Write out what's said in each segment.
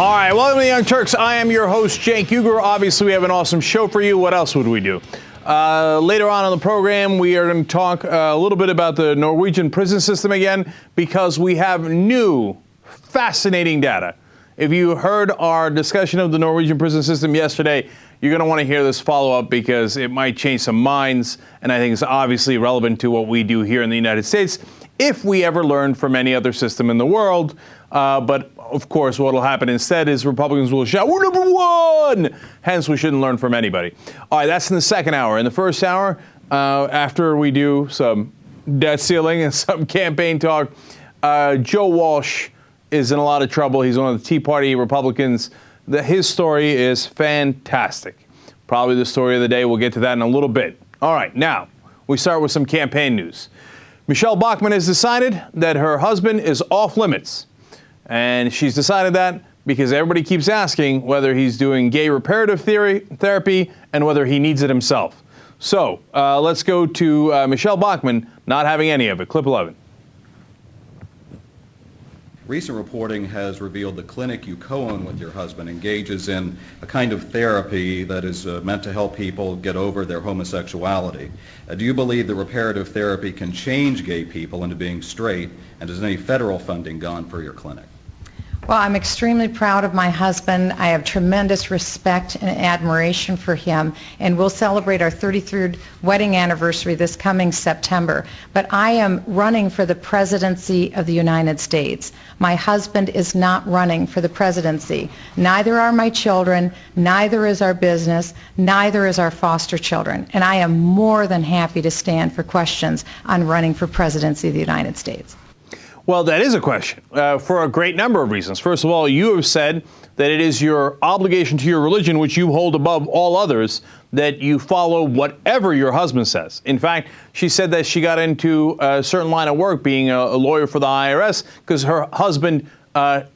All right, welcome to the Young Turks. I am your host, Cenk Uygur. Obviously, we have an awesome show for you. What else would we do? Later on in the program, we are going to talk a little bit about the Norwegian prison system again, because we have new, fascinating data. If you heard our discussion of the Norwegian prison system yesterday, you're going to want to hear this follow-up because it might change some minds, and I think it's obviously relevant to what we do here in the United States, if we ever learn from any other system in the world. But, of course, what will happen instead is Republicans will shout, "We're number one!" Hence, we shouldn't learn from anybody. All right, that's in the second hour. In the first hour, after we do some debt ceiling and some campaign talk, Joe Walsh is in a lot of trouble. He's one of the Tea Party Republicans. His story is fantastic. Probably the story of the day. We'll get to that in a little bit. All right, now, we start with some campaign news. Michelle Bachmann has decided that her husband is off limits. And she's decided that because everybody keeps asking whether he's doing gay reparative therapy and whether he needs it himself. So let's go to Michelle Bachmann not having any of it. Clip 11. Recent reporting has revealed the clinic you co-own with your husband engages in a kind of therapy that is meant to help people get over their homosexuality. Do you believe that reparative therapy can change gay people into being straight, and has any federal funding gone for your clinic? Well, I'm extremely proud of my husband. I have tremendous respect and admiration for him, and we'll celebrate our 33rd wedding anniversary this coming September. But I am running for the presidency of the United States. My husband is not running for the presidency. Neither are my children, neither is our business, neither is our foster children. And I am more than happy to stand for questions on running for presidency of the United States. Well, that is a question for a great number of reasons. First of all, you have said that it is your obligation to your religion, which you hold above all others, that you follow whatever your husband says. In fact, she said that she got into a certain line of work, being a lawyer for the IRS, because her husband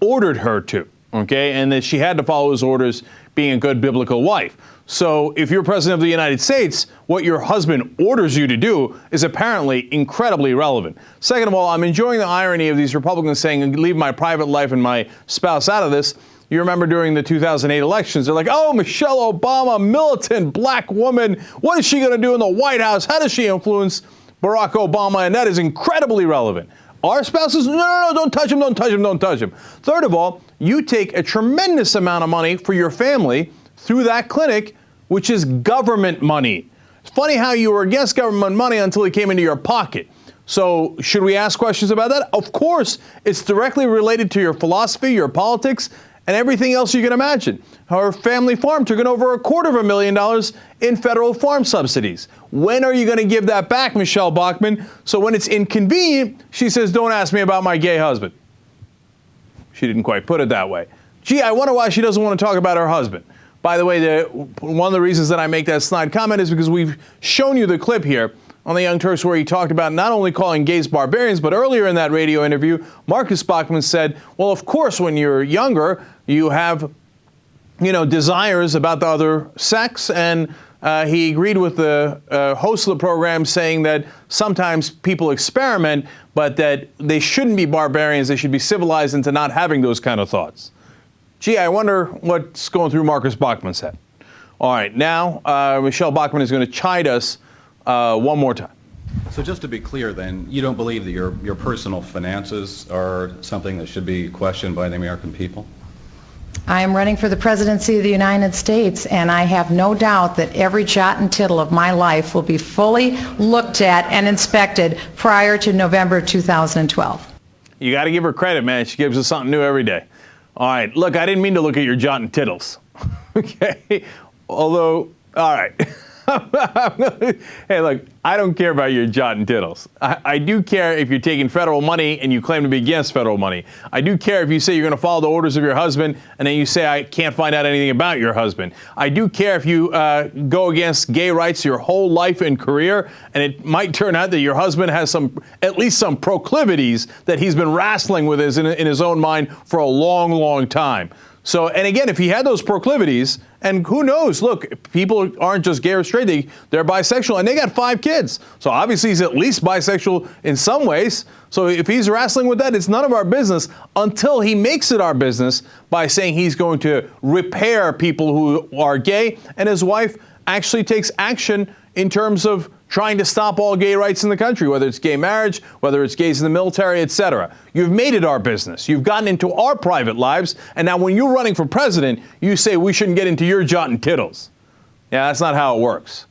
ordered her to, okay, and that she had to follow his orders, being a good biblical wife. So if you're president of the United States, what your husband orders you to do is apparently incredibly relevant. Second of all, I'm enjoying the irony of these Republicans saying, leave my private life and my spouse out of this. You remember during the 2008 elections, they're like, oh, Michelle Obama, militant black woman. What is she going to do in the White House? How does she influence Barack Obama? And that is incredibly relevant. Our spouses, no, don't touch him, don't touch him, don't touch him. Third of all, you take a tremendous amount of money for your family through that clinic, which is government money. It's funny how you were against government money until it came into your pocket. So should we ask questions about that? Of course, it's directly related to your philosophy, your politics, and everything else you can imagine. Her family farm took in over $250,000 in federal farm subsidies. When are you going to give that back, Michelle Bachmann? So when it's inconvenient, she says, don't ask me about my gay husband. She didn't quite put it that way. Gee, I wonder why she doesn't want to talk about her husband. By the way, one of the reasons that I make that snide comment is because we've shown you the clip here on the Young Turks where he talked about not only calling gays barbarians, but earlier in that radio interview, Marcus Bachmann said, well, of course, when you're younger, you have, desires about the other sex. And he agreed with the host of the program saying that sometimes people experiment, but that they shouldn't be barbarians. They should be civilized into not having those kind of thoughts. Gee, I wonder what's going through Marcus Bachmann's head. All right, now Michelle Bachmann is going to chide us one more time. So just to be clear then, you don't believe that your personal finances are something that should be questioned by the American people? I am running for the presidency of the United States, and I have no doubt that every jot and tittle of my life will be fully looked at and inspected prior to November 2012. You got to give her credit, man. She gives us something new every day. All right, look, I didn't mean to look at your jot and tittles, okay? Although, all right. Hey, look, I don't care about your jot and tittles. I do care if you're taking federal money and you claim to be against federal money. I do care if you say you're going to follow the orders of your husband and then you say I can't find out anything about your husband. I do care if you go against gay rights your whole life and career, and it might turn out that your husband has at least some proclivities that he's been wrestling with in his own mind for a long, long time. So, and again, if he had those proclivities, and who knows, look, people aren't just gay or straight, they're bisexual, and they got 5 kids. So obviously he's at least bisexual in some ways. So if he's wrestling with that, it's none of our business until he makes it our business by saying he's going to repair people who are gay, and his wife actually takes action in terms of trying to stop all gay rights in the country, whether it's gay marriage, whether it's gays in the military, etc. You've made it our business. You've gotten into our private lives, and now when you're running for president, you say we shouldn't get into your jot and tittles. Yeah, that's not how it works.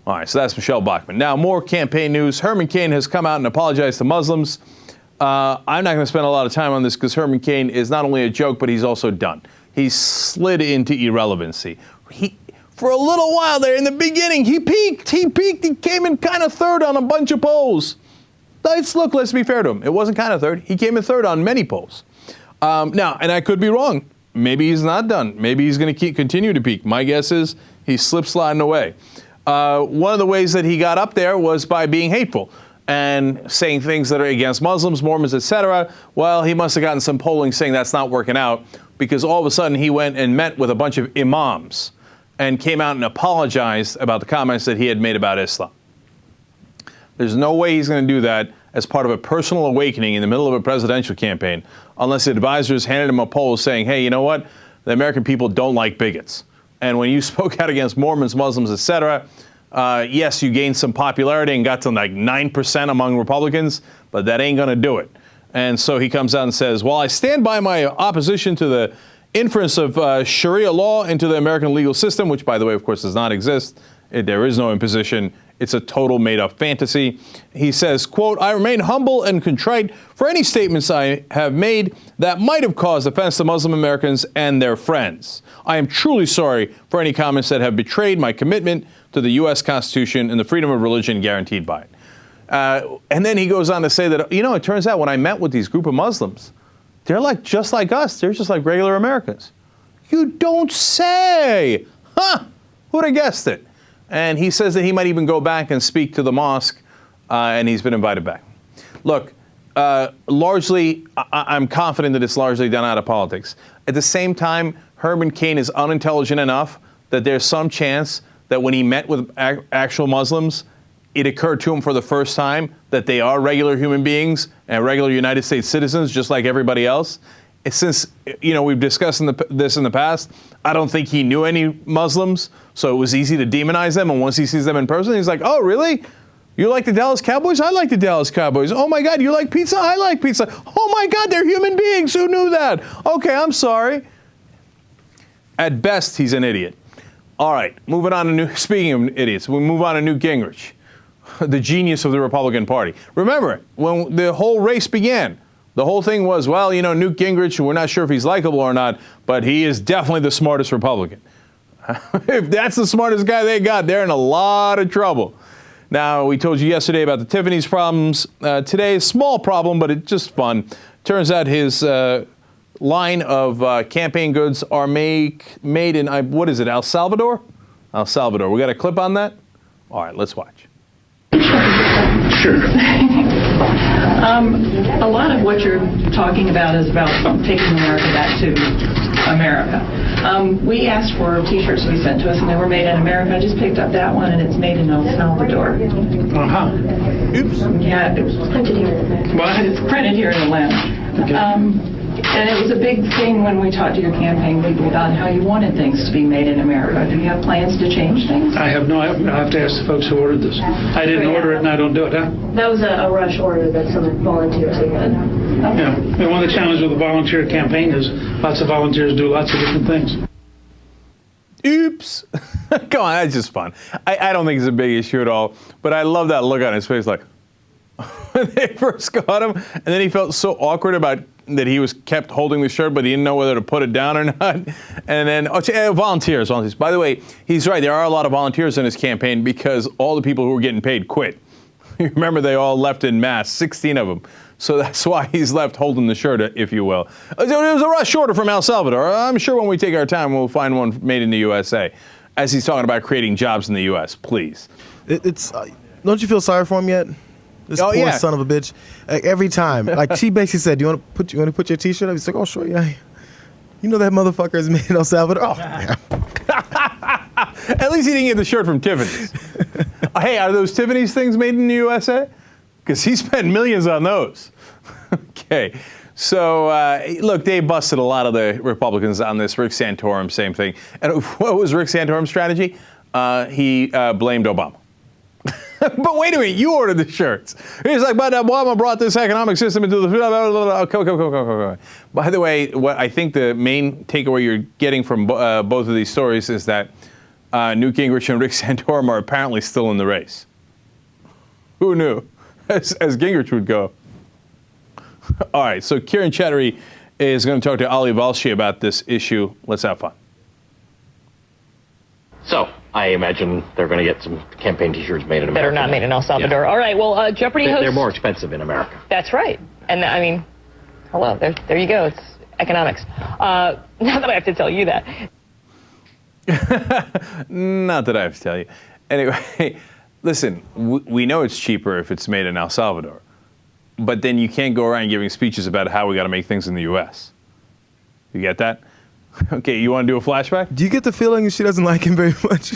All right, so that's Michelle Bachmann. Now, more campaign news. Herman Cain has come out and apologized to Muslims. I'm not going to spend a lot of time on this because Herman Cain is not only a joke, but he's also done. He's slid into irrelevancy. For a little while there in the beginning, he peaked. He came in kind of third on a bunch of polls. Let's be fair to him. It wasn't kind of third. He came in third on many polls. Now, and I could be wrong. Maybe he's not done. Maybe he's going to continue to peak. My guess is he's sliding away. One of the ways that he got up there was by being hateful and saying things that are against Muslims, Mormons, etc. Well, he must have gotten some polling saying that's not working out because all of a sudden he went and met with a bunch of imams and came out and apologized about the comments that he had made about Islam. There's no way he's going to do that as part of a personal awakening in the middle of a presidential campaign unless advisors handed him a poll saying, hey, you know what? The American people don't like bigots. And when you spoke out against Mormons, Muslims, etc., yes, you gained some popularity and got to like 9% among Republicans, but that ain't going to do it. And so he comes out and says, well, I stand by my opposition to the inference of Sharia law into the American legal system, which, by the way, of course, does not exist. There is no imposition. It's a total made-up fantasy. He says, quote, I remain humble and contrite for any statements I have made that might have caused offense to Muslim Americans and their friends. I am truly sorry for any comments that have betrayed my commitment to the U.S. Constitution and the freedom of religion guaranteed by it. And then he goes on to say that, you know, it turns out when I met with these group of Muslims, they're just like us. They're just like regular Americans. You don't say. Huh? Who'd have guessed it? And he says that he might even go back and speak to the mosque, and he's been invited back. Look, largely, I'm confident that it's largely done out of politics. At the same time, Herman Cain is unintelligent enough that there's some chance that when he met with actual Muslims, it occurred to him for the first time that they are regular human beings and regular United States citizens, just like everybody else. Since, you know, we've discussed this in the past, I don't think he knew any Muslims, so it was easy to demonize them. And once he sees them in person, he's like, oh, really? You like the Dallas Cowboys? I like the Dallas Cowboys. Oh, my God, you like pizza? I like pizza. Oh, my God, they're human beings. Who knew that? Okay, I'm sorry. At best, he's an idiot. All right, moving on to speaking of idiots, we move on to Newt Gingrich, the genius of the Republican Party. Remember, when the whole race began, the whole thing was, well, you know, Newt Gingrich, we're not sure if he's likable or not, but he is definitely the smartest Republican. If that's the smartest guy they got, they're in a lot of trouble. Now, we told you yesterday about the Tiffany's problems. Today, a small problem, but it's just fun. Turns out his line of campaign goods are made in, what is it, El Salvador? El Salvador. We got a clip on that? All right, let's watch. Sure. A lot of what you're talking about is about taking America back to America. We asked for T-shirts to be sent to us, and they were made in America. I just picked up that one, and it's made in El Salvador. Oops. Yeah, it's printed here. What? It's printed here in Atlanta. Okay. And it was a big thing when we talked to your campaign people about how you wanted things to be made in America. Do you have plans to change things? I have no. I have to ask the folks who ordered this. I didn't order it, and I don't do it. Huh? That was a rush order that someone volunteered to get. Okay. Yeah. And one of the challenges with the volunteer campaign is lots of volunteers do lots of different things. Oops. Come on, that's just fun. I don't think it's a big issue at all, but I love that look on his face, like, when they first got him, and then he felt so awkward about that he was kept holding the shirt, but he didn't know whether to put it down or not. And then, volunteers. By the way, he's right. There are a lot of volunteers in his campaign because all the people who were getting paid quit. You remember they all left in mass, 16 of them. So that's why he's left holding the shirt, if you will. It was a rush order from El Salvador. I'm sure when we take our time, we'll find one made in the USA. As he's talking about creating jobs in the U.S., please. It's don't you feel sorry for him yet? This poor son of a bitch. Like, every time, like she basically said, "You want to put your T-shirt up?" He's like, "Oh, sure, yeah." You know that motherfucker is made in El Salvador. Oh, damn. At least he didn't get the shirt from Tiffany's. Hey, are those Tiffany's things made in the USA? Because he spent millions on those. Okay. So, look, they busted a lot of the Republicans on this. Rick Santorum, same thing. And what was Rick Santorum's strategy? He blamed Obama. But wait a minute, you ordered the shirts. He's like, but Obama brought this economic system into the... Okay. By the way, what I think the main takeaway you're getting from both of these stories is that Newt Gingrich and Rick Santorum are apparently still in the race. Who knew? As Gingrich would go. All right, so Kieran Chettery is going to talk to Ali Valshi about this issue. Let's have fun. So, I imagine they're going to get some campaign T-shirts made in America. That are not made in El Salvador. Yeah. All right, well, Jeopardy hosts... They're more expensive in America. That's right. And, I mean, hello, there you go. It's economics. Not that I have to tell you that. Not that I have to tell you. Anyway, listen, we know it's cheaper if it's made in El Salvador. But then you can't go around giving speeches about how we got to make things in the U.S. You get that? Okay, you want to do a flashback? Do you get the feeling she doesn't like him very much?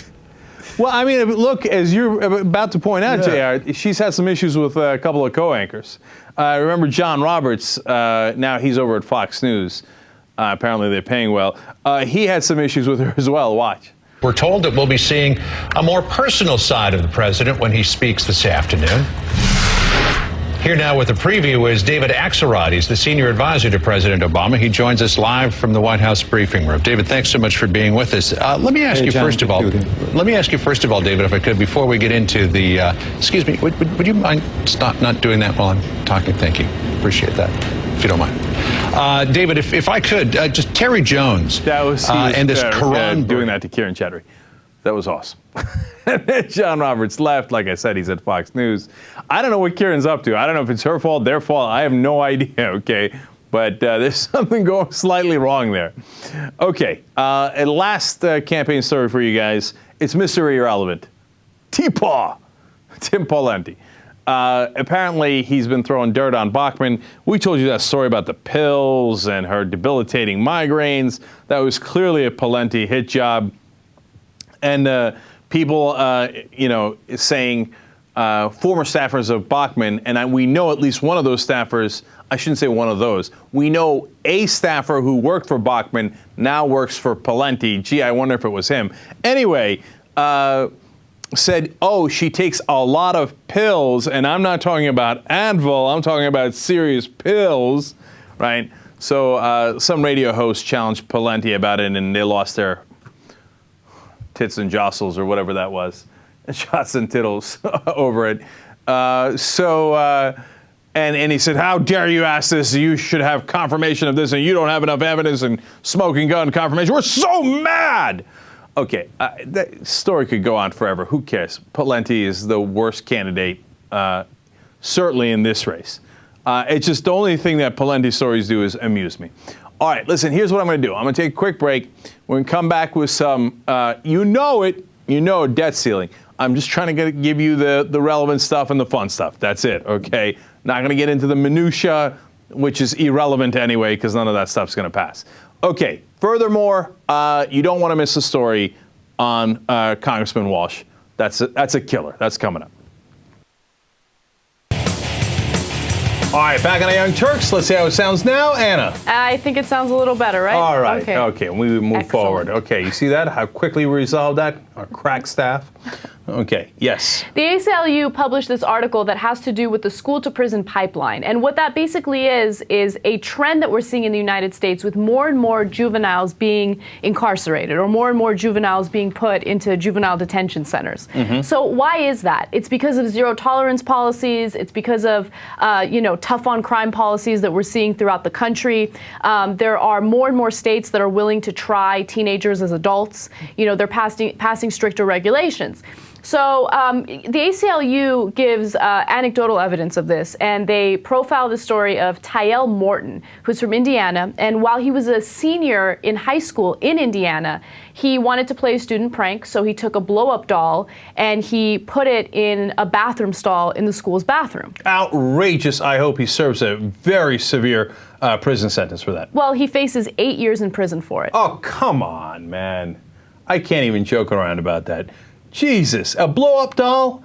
Well, I mean, look, as you're about to point out, JR, she's had some issues with a couple of co-anchors. Remember John Roberts, now he's over at Fox News. Apparently they're paying well. He had some issues with her as well. Watch. We're told that we'll be seeing a more personal side of the president when he speaks this afternoon. Here now with a preview is David Axelrod. He's the senior advisor to President Obama. He joins us live from the White House briefing room. David, thanks so much for being with us. Let me ask you first of all, David, if I could, before we get into the, excuse me, would you mind not doing that while I'm talking? Thank you. Appreciate that, if you don't mind. David, if I could, just Terry Jones. That was, and this Quran doing that to Kieran Chettery. That was awesome. John Roberts left. Like I said, he's at Fox News. I don't know what Kieran's up to. I don't know if it's her fault, their fault. I have no idea, okay? But there's something going slightly wrong there. Okay, a last campaign story for you guys. It's Mr. Irrelevant. T-Paw, Tim Pawlenty. Apparently, he's been throwing dirt on Bachmann. We told you that story about the pills and her debilitating migraines. That was clearly a Pawlenty hit job. And people, saying former staffers of Bachmann, and we know at least one of those staffers, I shouldn't say one of those, we know a staffer who worked for Bachmann now works for Pawlenty. Gee, I wonder if it was him. Anyway, said, oh, she takes a lot of pills, and I'm not talking about Advil, I'm talking about serious pills, right? So some radio hosts challenged Pawlenty about it, and they lost their tits and jostles or whatever that was, shots and tittles over it. And he said, how dare you ask this? You should have confirmation of this, and you don't have enough evidence, and smoking gun confirmation. We're so mad. Okay, that story could go on forever. Who cares? Pawlenty is the worst candidate, certainly in this race. It's just the only thing that Pawlenty stories do is amuse me. All right, listen, here's what I'm going to do. I'm going to take a quick break. We're going to come back with some, debt ceiling. I'm just trying to give you the relevant stuff and the fun stuff. That's it, okay? Not going to get into the minutia, which is irrelevant anyway, because none of that stuff's going to pass. Okay, furthermore, you don't want to miss a story on Congressman Walsh. That's a killer. That's coming up. All right, back on the Young Turks. Let's see how it sounds now. Anna. I think it sounds a little better, right? All right. Okay. We move forward. Okay, you see that? How quickly we resolved that? Our crack staff. Okay, yes. The ACLU published this article that has to do with the school-to-prison pipeline. And what that basically is a trend that we're seeing in the United States with more and more juveniles being incarcerated or more and more juveniles being put into juvenile detention centers. Mm-hmm. So why is that? It's because of zero-tolerance policies. It's because of, tough-on-crime policies that we're seeing throughout the country. There are more and more states that are willing to try teenagers as adults. They're passing stricter regulations. So the ACLU gives anecdotal evidence of this, and they profile the story of Tyel Morton, who's from Indiana. And while he was a senior in high school in Indiana, he wanted to play a student prank, so he took a blow-up doll and he put it in a bathroom stall in the school's bathroom. Outrageous. I hope he serves a very severe prison sentence for that. Well, he faces 8 years in prison for it. Oh, come on, man. I can't even joke around about that. Jesus, a blow-up doll?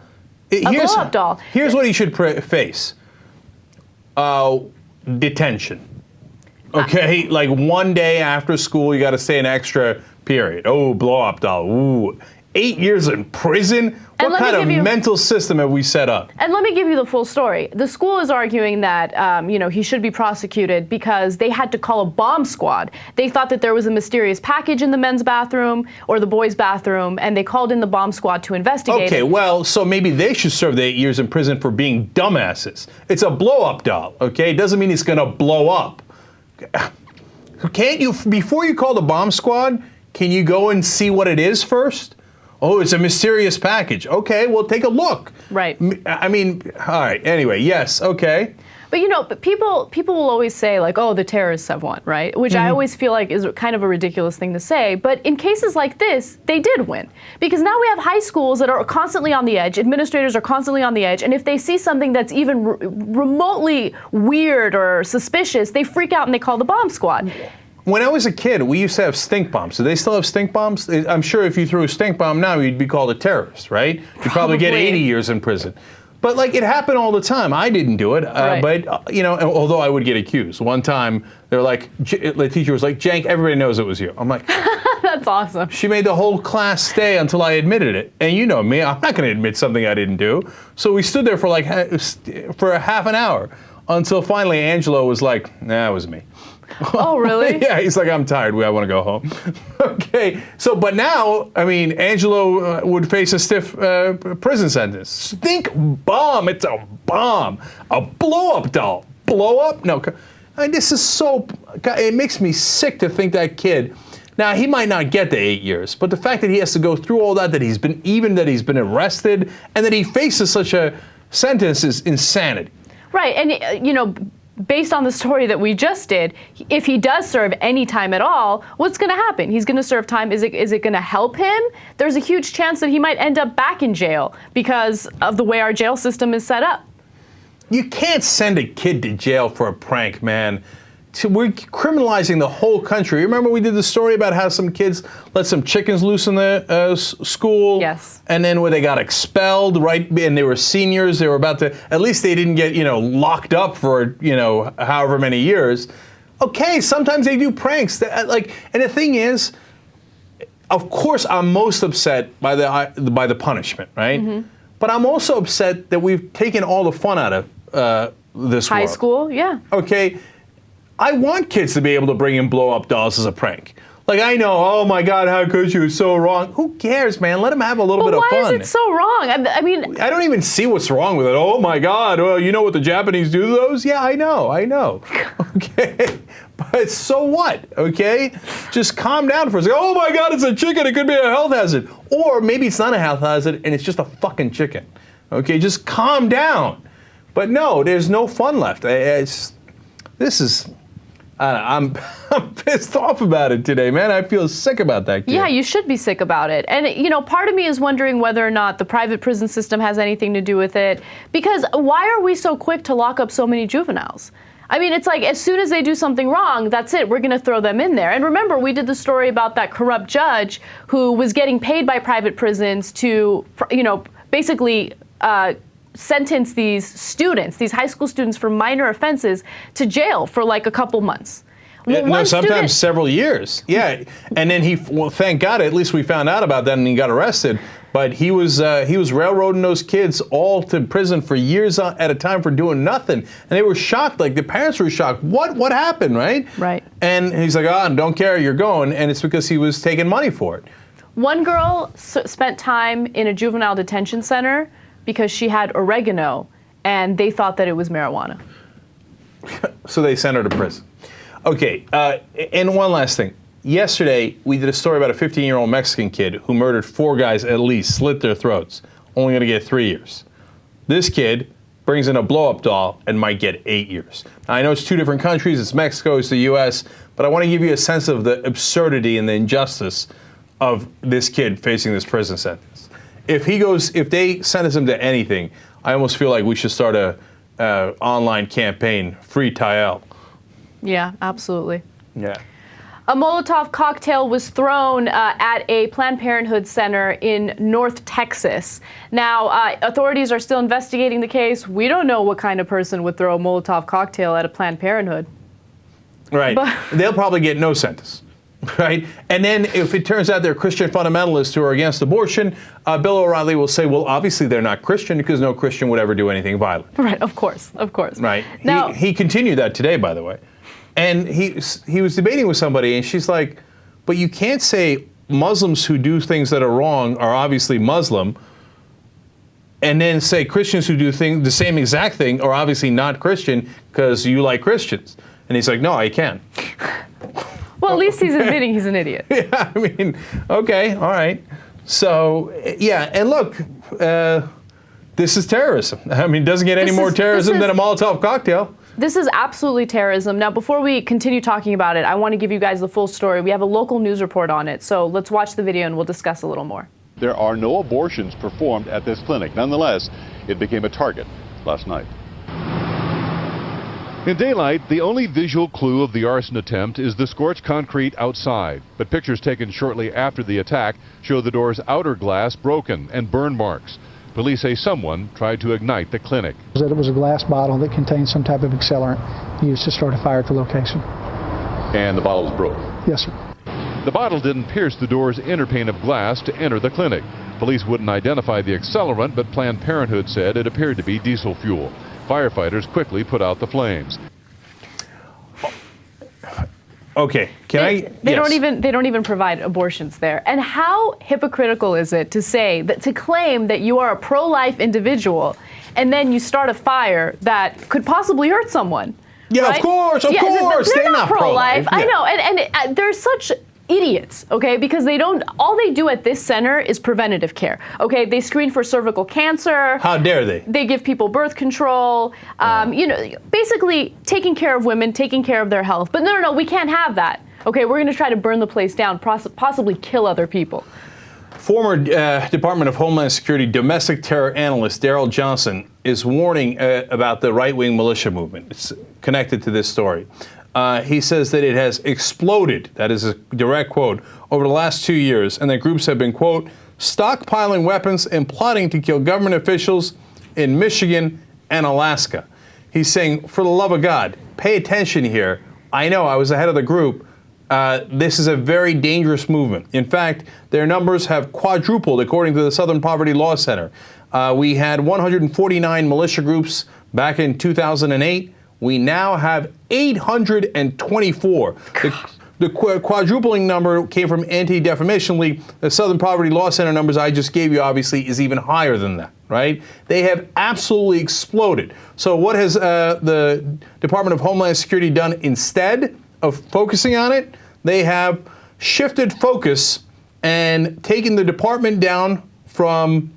Blow-up doll. Here's what he should face. Detention. Okay, like one day after school, you got to stay an extra period. Oh, blow-up doll. Ooh, 8 years in prison? What kind of mental system have we set up? And let me give you the full story. The school is arguing that, he should be prosecuted because they had to call a bomb squad. They thought that there was a mysterious package in the men's bathroom or the boys' bathroom, and they called in the bomb squad to investigate. Okay, well, so maybe they should serve the 8 years in prison for being dumbasses. It's a blow-up doll, okay? It doesn't mean it's going to blow up. Can't you, before you call the bomb squad, can you go and see what it is first? Oh, it's a mysterious package. Okay, well, take a look. Right. I mean, all right. Anyway, yes, okay. But people will always say, like, oh, the terrorists have won, right? Which I always feel like is kind of a ridiculous thing to say. But in cases like this, they did win. Because now we have high schools that are constantly on the edge. Administrators are constantly on the edge. And if they see something that's even remotely weird or suspicious, they freak out and they call the bomb squad. When I was a kid, we used to have stink bombs. Do they still have stink bombs? I'm sure if you threw a stink bomb now, you'd be called a terrorist, right? You'd probably get 80 years in prison. But like, it happened all the time. I didn't do it, Right. but although I would get accused. One time, they're like, the teacher was like, "Jank, everybody knows it was you." I'm like, That's awesome. She made the whole class stay until I admitted it. And you know me, I'm not going to admit something I didn't do. So we stood there for like for half an hour until finally Angelo was like, "Nah, it was me." Oh, really? Yeah, he's like, "I'm tired. I want to go home." Okay, so, but now, I mean, Angelo would face a stiff prison sentence. Stink bomb, it's a bomb. A blow-up doll. Blow up? No, I mean, this is so, it makes me sick to think that kid, now he might not get the 8 years, but the fact that he has to go through all that he's been arrested, and that he faces such a sentence is insanity. Right, and based on the story that we just did, if he does serve any time at all, what's going to happen? He's going to serve time. Is it going to help him? There's a huge chance that he might end up back in jail because of the way our jail system is set up. You can't send a kid to jail for a prank, man. We're criminalizing the whole country. Remember we did the story about how some kids let some chickens loose in the school? Yes. And then when they got expelled, right, and they were seniors, they were about to, at least they didn't get, locked up for, however many years. Okay, sometimes they do pranks. And the thing is, of course, I'm most upset by the punishment, right? Mm-hmm. But I'm also upset that we've taken all the fun out of this High world. school, yeah. Okay. I want kids to be able to bring in blow-up dolls as a prank. Like, I know, oh my God, how could you? It's so wrong. Who cares, man? Let them have a little bit of fun. Why is it so wrong? I mean, I don't even see what's wrong with it. Oh my God, well, you know what the Japanese do to those? Yeah, I know. Okay, but so what, okay? Just calm down for a second. Oh my God, it's a chicken. It could be a health hazard. Or maybe it's not a health hazard and it's just a fucking chicken. Okay, just calm down. But no, there's no fun left. I'm pissed off about it today, man. I feel sick about that kid. Yeah, you should be sick about it. And, part of me is wondering whether or not the private prison system has anything to do with it. Because why are we so quick to lock up so many juveniles? I mean, it's like as soon as they do something wrong, that's it. We're going to throw them in there. And remember, we did the story about that corrupt judge who was getting paid by private prisons to, basically sentence these high school students for minor offenses to jail for like a couple months. Sometimes several years. Yeah, and then thank God, at least we found out about that and he got arrested. But he was railroading those kids all to prison for years at a time for doing nothing. And they were shocked, like the parents were shocked. What happened, right? Right. And he's like, don't care, you're going. And it's because he was taking money for it. One girl spent time in a juvenile detention center because she had oregano, and they thought that it was marijuana. So they sent her to prison. Okay, and one last thing. Yesterday, we did a story about a 15-year-old Mexican kid who murdered 4 guys at least, slit their throats, only going to get 3 years. This kid brings in a blow-up doll and might get 8 years. Now, I know it's 2 different countries, it's Mexico, it's the U.S., but I want to give you a sense of the absurdity and the injustice of this kid facing this prison sentence. If they sentence him to anything, I almost feel like we should start a online campaign, Free Tyel. Yeah, absolutely. Yeah. A Molotov cocktail was thrown at a Planned Parenthood center in North Texas. Now, authorities are still investigating the case. We don't know what kind of person would throw a Molotov cocktail at a Planned Parenthood. Right. They'll probably get no sentence. Right? And then if it turns out they're Christian fundamentalists who are against abortion, Bill O'Reilly will say, well, obviously they're not Christian because no Christian would ever do anything violent. Right, of course, of course. Right. Now, he continued that today, by the way. And he was debating with somebody, and she's like, but you can't say Muslims who do things that are wrong are obviously Muslim, and then say Christians who do the same exact thing are obviously not Christian because you like Christians. And he's like, no, I can. Well, at least he's admitting he's an idiot. Yeah, I mean, okay, all right. So, yeah, and look, this is terrorism. I mean, it doesn't get any more terrorism than a Molotov cocktail. This is absolutely terrorism. Now, before we continue talking about it, I want to give you guys the full story. We have a local news report on it, so let's watch the video and we'll discuss a little more. There are no abortions performed at this clinic. Nonetheless, it became a target last night. In daylight, the only visual clue of the arson attempt is the scorched concrete outside. But pictures taken shortly after the attack show the door's outer glass broken and burn marks. Police say someone tried to ignite the clinic. It was a glass bottle that contained some type of accelerant used to start a fire at the location. And the bottle was broken? Yes, sir. The bottle didn't pierce the door's inner pane of glass to enter the clinic. Police wouldn't identify the accelerant, but Planned Parenthood said it appeared to be diesel fuel. Firefighters quickly put out the flames. Okay, they don't even provide abortions there. And how hypocritical is it to say that, to claim that you are a pro-life individual and then you start a fire that could possibly hurt someone? Yeah, right? of course. They're not pro-life. Yeah. I know, and they're such idiots, okay, because all they do at this center is preventative care, okay? They screen for cervical cancer. How dare they? They give people birth control, basically taking care of women, taking care of their health. But no, we can't have that, okay? We're going to try to burn the place down, possibly kill other people. Former Department of Homeland Security domestic terror analyst Daryl Johnson is warning about the right-wing militia movement. It's connected to this story. He says that it has exploded, that is a direct quote, over the last 2 years, and that groups have been, quote, stockpiling weapons and plotting to kill government officials in Michigan and Alaska. He's saying, for the love of God, pay attention here. I know, I was ahead of the group. This is a very dangerous movement. In fact, their numbers have quadrupled, according to the Southern Poverty Law Center. We had 149 militia groups back in 2008. We now have 824. The quadrupling number came from Anti-Defamation League. The Southern Poverty Law Center numbers I just gave you, obviously, is even higher than that, right? They have absolutely exploded. So what has the Department of Homeland Security done instead of focusing on it? They have shifted focus and taken the department down from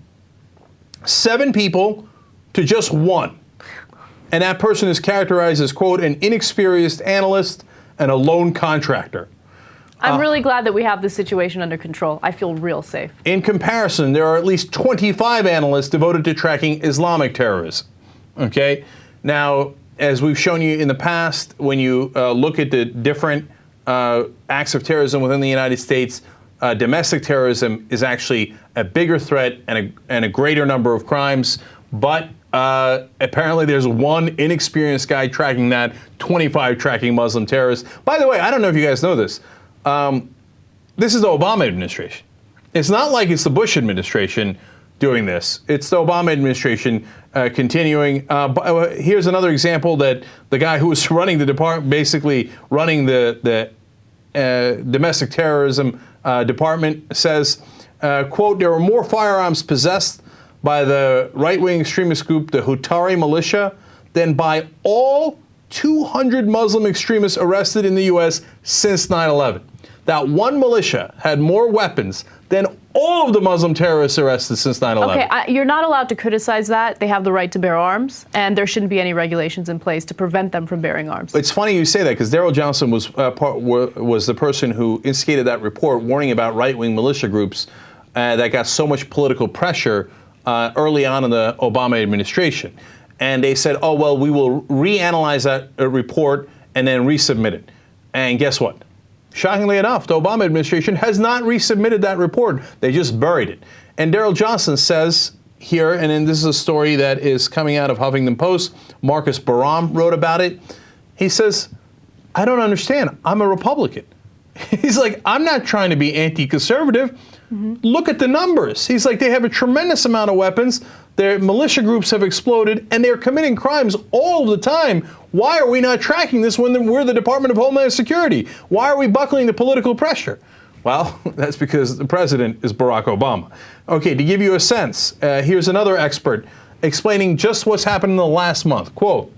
7 people to just 1. And that person is characterized as, quote, an inexperienced analyst and a lone contractor. I'm really glad that we have this situation under control. I feel real safe. In comparison, there are at least 25 analysts devoted to tracking Islamic terrorism. Okay? Now, as we've shown you in the past, when you look at the different acts of terrorism within the United States, domestic terrorism is actually a bigger threat and a greater number of crimes. But apparently there's 1 inexperienced guy tracking that, 25 tracking Muslim terrorists. By the way, I don't know if you guys know this. This is the Obama administration. It's not like it's the Bush administration doing this. It's the Obama administration continuing. Here's another example that the guy who was running the department, basically running the domestic terrorism department, says, quote, there were more firearms possessed by the right-wing extremist group, the Hutari militia, than by all 200 Muslim extremists arrested in the U.S. since 9/11. that one militia had more weapons than all of the Muslim terrorists arrested since 9/11. Okay, you're not allowed to criticize that. They have the right to bear arms, and there shouldn't be any regulations in place to prevent them from bearing arms. It's funny you say that, because Daryl Johnson was the person who instigated that report warning about right-wing militia groups that got so much political pressure early on in the Obama administration. And they said, oh, well, we will reanalyze that report and then resubmit it. And guess what? Shockingly enough, the Obama administration has not resubmitted that report. They just buried it. And Daryl Johnson says here, and then this is a story that is coming out of Huffington Post, Marcus Barham wrote about it. He says, I don't understand. I'm a Republican. He's like, I'm not trying to be anti-conservative. Look at the numbers. He's like, they have a tremendous amount of weapons. Their militia groups have exploded, and they're committing crimes all the time. Why are we not tracking this when we're the Department of Homeland Security? Why are we buckling to political pressure? Well, that's because the president is Barack Obama. Okay, to give you a sense, here's another expert explaining just what's happened in the last month. Quote,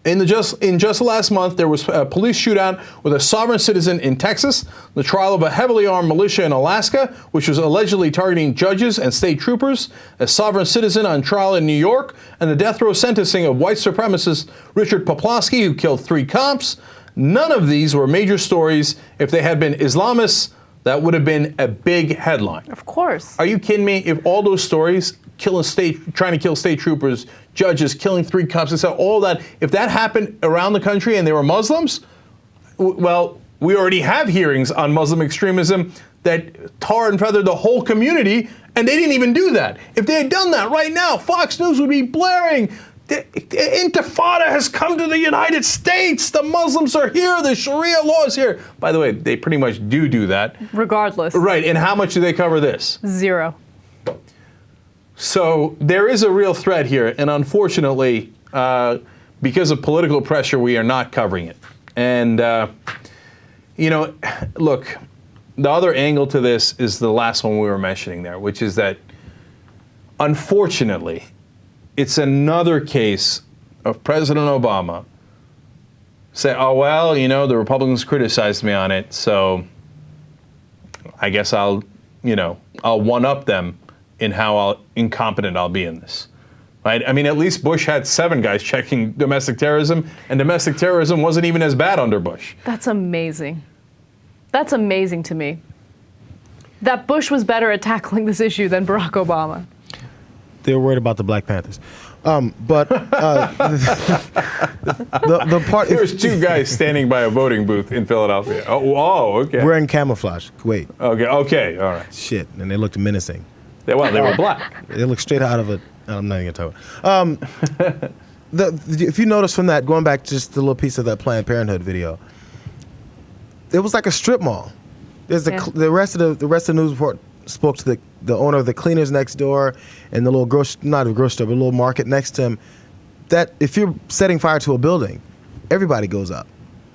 In just the last month, there was a police shootout with a sovereign citizen in Texas, the trial of a heavily armed militia in Alaska, which was allegedly targeting judges and state troopers, a sovereign citizen on trial in New York, and the death row sentencing of white supremacist Richard Poplawski, who killed 3 cops. None of these were major stories. If they had been Islamists, that would have been a big headline. Of course. Are you kidding me? If all those stories, trying to kill state troopers, judges, killing 3 cops, all that, if that happened around the country and they were Muslims, well, we already have hearings on Muslim extremism that tar and feather the whole community, and they didn't even do that. If they had done that right now, Fox News would be blaring, the Intifada has come to the United States. The Muslims are here. The Sharia law is here. By the way, they pretty much do that. Regardless. Right, and how much do they cover this? 0. So there is a real threat here, and unfortunately, because of political pressure, we are not covering it. And, you know, look, the other angle to this is the last one we were mentioning there, which is that, unfortunately, it's another case of President Obama say, oh, well, you know, the Republicans criticized me on it, so I guess I'll one-up them in how incompetent I'll be in this, right? I mean, at least Bush had 7 guys checking domestic terrorism, and domestic terrorism wasn't even as bad under Bush. That's amazing. That's amazing to me. That Bush was better at tackling this issue than Barack Obama. They were worried about the Black Panthers. But the part... There was 2 guys standing by a voting booth in Philadelphia. Oh, okay. Wearing camouflage. Wait. Okay, all right. Shit, and they looked menacing. Well, they were black. They looked straight out of it. I'm not even going to talk about it. If you notice from that, going back just the little piece of that Planned Parenthood video, it was like a strip mall. There's the rest of the news report spoke to the owner of the cleaners next door and the little not a grocery store, but a little market next to him. That if you're setting fire to a building, everybody goes up.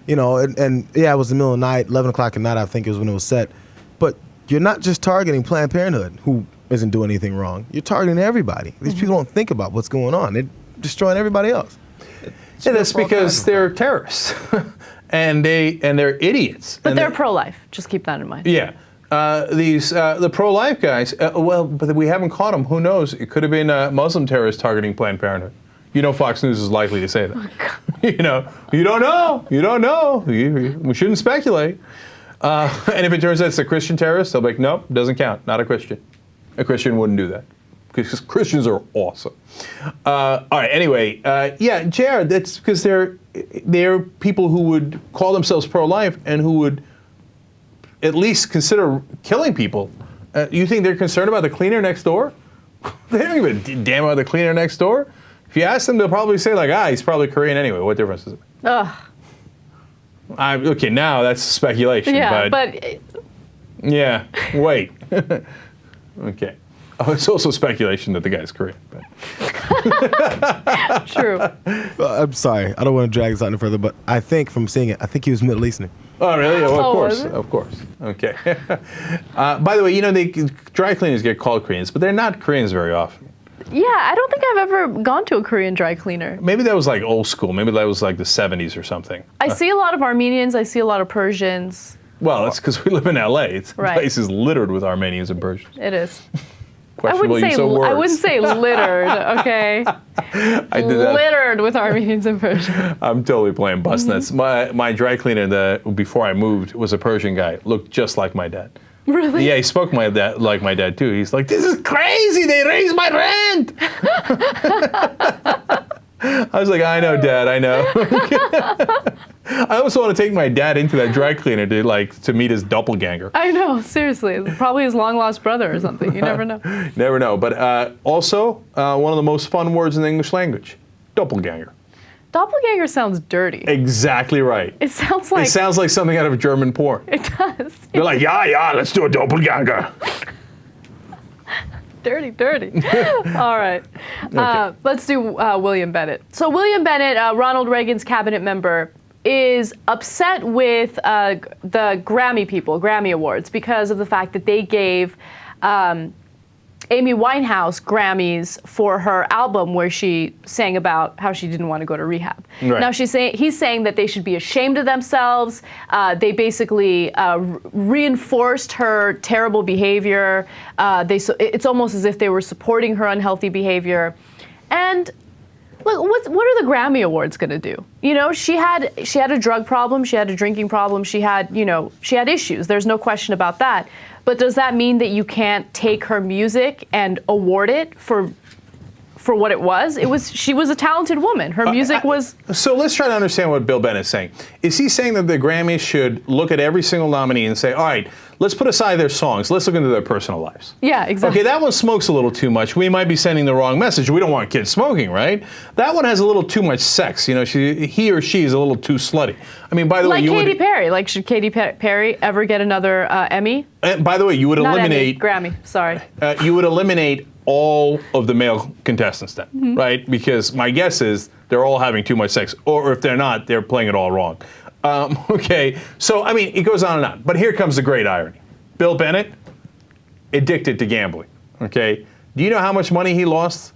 You know, and yeah, it was the middle of the night, 11 o'clock at night, I think it was when it was set. But you're not just targeting Planned Parenthood, who isn't doing anything wrong. You're targeting everybody. These people don't think about what's going on. They're destroying everybody else. Yeah, that's because they're terrorists, and they're idiots. But they're pro-life. Just keep that in mind. Yeah. The pro-life guys, well, but we haven't caught them. Who knows? It could have been Muslim terrorists targeting Planned Parenthood. You know, Fox News is likely to say that. You know, you don't know. You don't know. We shouldn't speculate. And if it turns out it's a Christian terrorist, they'll be like, nope, doesn't count. Not a Christian. A Christian wouldn't do that. Because Christians are awesome. All right, anyway, yeah, Jared, that's because they're people who would call themselves pro-life and who would at least consider killing people. You think they're concerned about the cleaner next door? They don't give a damn about the cleaner next door. If you ask them, they'll probably say like, he's probably Korean anyway. What difference does it make? Ugh. Okay, now that's speculation. Yeah, but yeah, wait. Okay. Oh, it's also speculation that the guy's Korean. But. True. I'm sorry. I don't want to drag this out any further, but I think from seeing it, I think he was Middle Eastern. Oh, really? Well, of course. Okay. By the way, you know, dry cleaners get called Koreans, but they're not Koreans very often. Yeah, I don't think I've ever gone to a Korean dry cleaner. Maybe that was like old school. Maybe that was like the 70s or something. I see a lot of Armenians. I see a lot of Persians. Well, it's because we live in L.A. It's Right. place is littered with Armenians and Persians. It is. Questionable use of words. I wouldn't say littered, okay? I did that. Littered with Armenians and Persians. I'm totally playing bus nuts. My dry cleaner before I moved was a Persian guy. Looked just like my dad. Really? Yeah, he spoke like my dad too. He's like, "This is crazy. They raised my rent." I was like, "I know, Dad. I know." I also want to take my dad into that dry cleaner to meet his doppelganger. I know, seriously. Probably his long-lost brother or something. You never know. Never know. But also, one of the most fun words in the English language, doppelganger. Doppelganger sounds dirty. Exactly right. It sounds like... It sounds like something out of a German porn. It does. They're like, yeah, let's do a doppelganger. Dirty. All right. Okay. Let's do William Bennett. So William Bennett, Ronald Reagan's cabinet member, is upset with the Grammy Awards because of the fact that they gave Amy Winehouse Grammys for her album where she sang about how she didn't want to go to rehab. Right. Now he's saying that they should be ashamed of themselves. They basically reinforced her terrible behavior. It's almost as if they were supporting her unhealthy behavior. And look, what are the Grammy Awards going to do? You know, she had a drug problem, she had a drinking problem, she had issues. There's no question about that. But does that mean that you can't take her music and award it for what it was? She was a talented woman. Her music was... So let's try to understand what Bill Bennett is saying. Is he saying that the Grammys should look at every single nominee and say, all right, let's put aside their songs, let's look into their personal lives? Yeah, exactly. Okay, that one smokes a little too much. We might be sending the wrong message. We don't want kids smoking, right? That one has a little too much sex. You know, he or she is a little too slutty. I mean, by the way, Katy Perry. Like, should Katy Perry ever get another Emmy? And by the way, you would eliminate... Grammy, sorry. You would eliminate all of the male contestants then, right? Because my guess is they're all having too much sex. Or if they're not, they're playing it all wrong. Okay, so, I mean, it goes on and on. But here comes the great irony. Bill Bennett, addicted to gambling, okay? Do you know how much money he lost?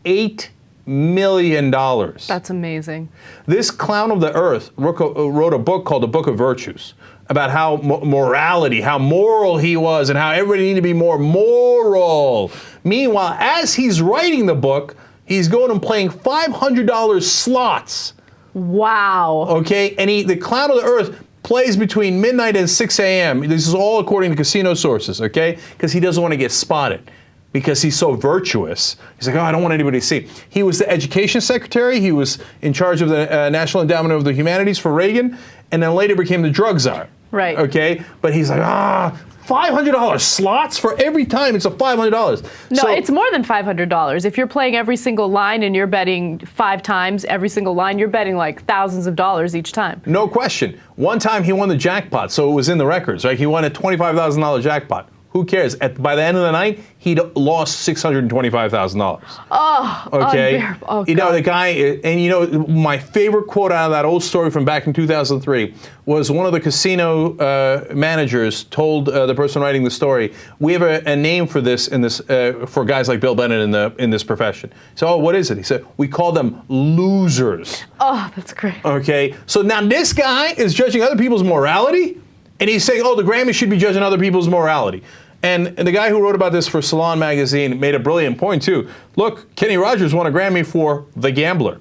$8 million. That's amazing. This clown of the earth wrote a book called The Book of Virtues about how morality, how moral he was, and how everybody needed to be more moral. Meanwhile, as he's writing the book, he's going and playing $500 slots. Wow. Okay, and the clown of the earth plays between midnight and 6 a.m. This is all according to casino sources, okay? Because he doesn't want to get spotted. Because he's so virtuous. He's like, oh, I don't want anybody to see. He was the education secretary. He was in charge of the National Endowment of the Humanities for Reagan, and then later became the drug czar. Right. Okay? But he's like, $500 slots for every time. It's a $500. No, it's more than $500. If you're playing every single line and you're betting 5 times every single line, you're betting like thousands of dollars each time. No question. One time he won the jackpot, so it was in the records, right? He won a $25,000 jackpot. Who cares? By the end of the night, he'd lost $625,000. Oh, okay. Unbearable. Oh, you know, the guy, and you know, my favorite quote out of that old story from back in 2003 was one of the casino managers told the person writing the story, we have a name for this for guys like Bill Bennett in this profession. So, oh, what is it? He said, we call them losers. Oh, that's great. Okay. So now this guy is judging other people's morality, and he's saying, oh, the Grammys should be judging other people's morality. And the guy who wrote about this for Salon magazine made a brilliant point, too. Look, Kenny Rogers won a Grammy for The Gambler.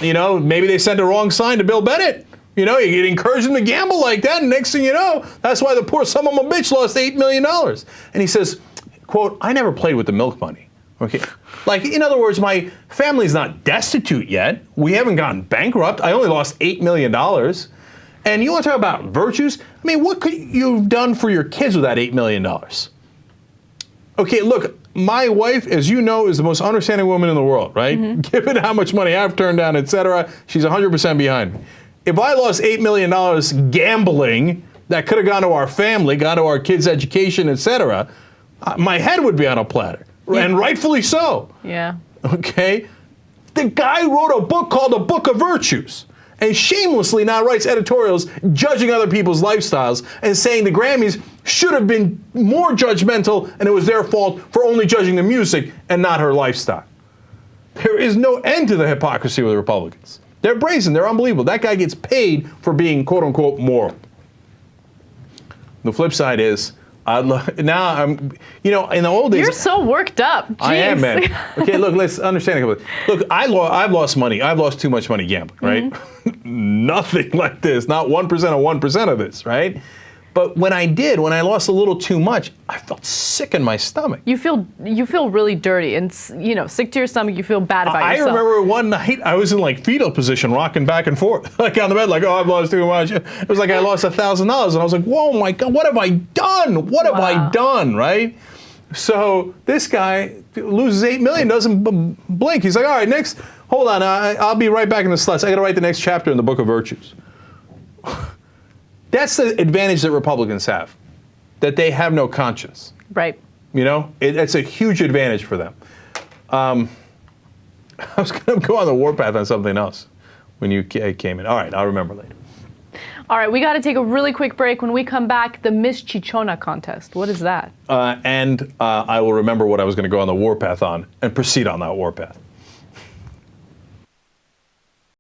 You know, maybe they sent the wrong sign to Bill Bennett. You know, you encourage him to gamble like that, and next thing you know, that's why the poor son of a bitch lost $8 million. And he says, quote, I never played with the milk money. Okay. Like, in other words, my family's not destitute yet. We haven't gotten bankrupt. I only lost $8 million. And you want to talk about virtues? I mean, what could you have done for your kids with that $8 million? Okay, look, my wife, as you know, is the most understanding woman in the world, right? Given how much money I've turned down, etc., she's 100% behind me. If I lost $8 million gambling that could have gone to our family, gone to our kids' education, etc., my head would be on a platter, and rightfully so. Yeah. Okay? The guy wrote a book called The Book of Virtues, and shamelessly now writes editorials judging other people's lifestyles and saying the Grammys should have been more judgmental and it was their fault for only judging the music and not her lifestyle. There is no end to the hypocrisy with the Republicans. They're brazen. They're unbelievable. That guy gets paid for being, quote unquote, moral. The flip side is, now I'm, you know, in the old days. You're so worked up. Jeez. I am, man. Okay, look, let's understand a couple. Look, I've lost money. I've lost too much money gambling, right? Nothing like this. Not 1% of 1% of this, right? But when I lost a little too much, I felt sick in my stomach. You feel really dirty and, you know, sick to your stomach. You feel bad about yourself. I remember one night I was in like fetal position, rocking back and forth, like on the bed, like, oh, I've lost too much. It was like I lost $1,000, and I was like, whoa, my God, what have I done? What have I done, right? So this guy loses $8 million, doesn't blink. He's like, all right, next, hold on, I'll be right back in the sluts. I got to write the next chapter in the Book of Virtues. That's the advantage that Republicans have, that they have no conscience. Right. You know, it's a huge advantage for them. I was going to go on the warpath on something else when you came in. All right, I'll remember later. All right, we got to take a really quick break. When we come back, the Miss Chichona contest. What is that? And I will remember what I was going to go on the warpath on and proceed on that warpath.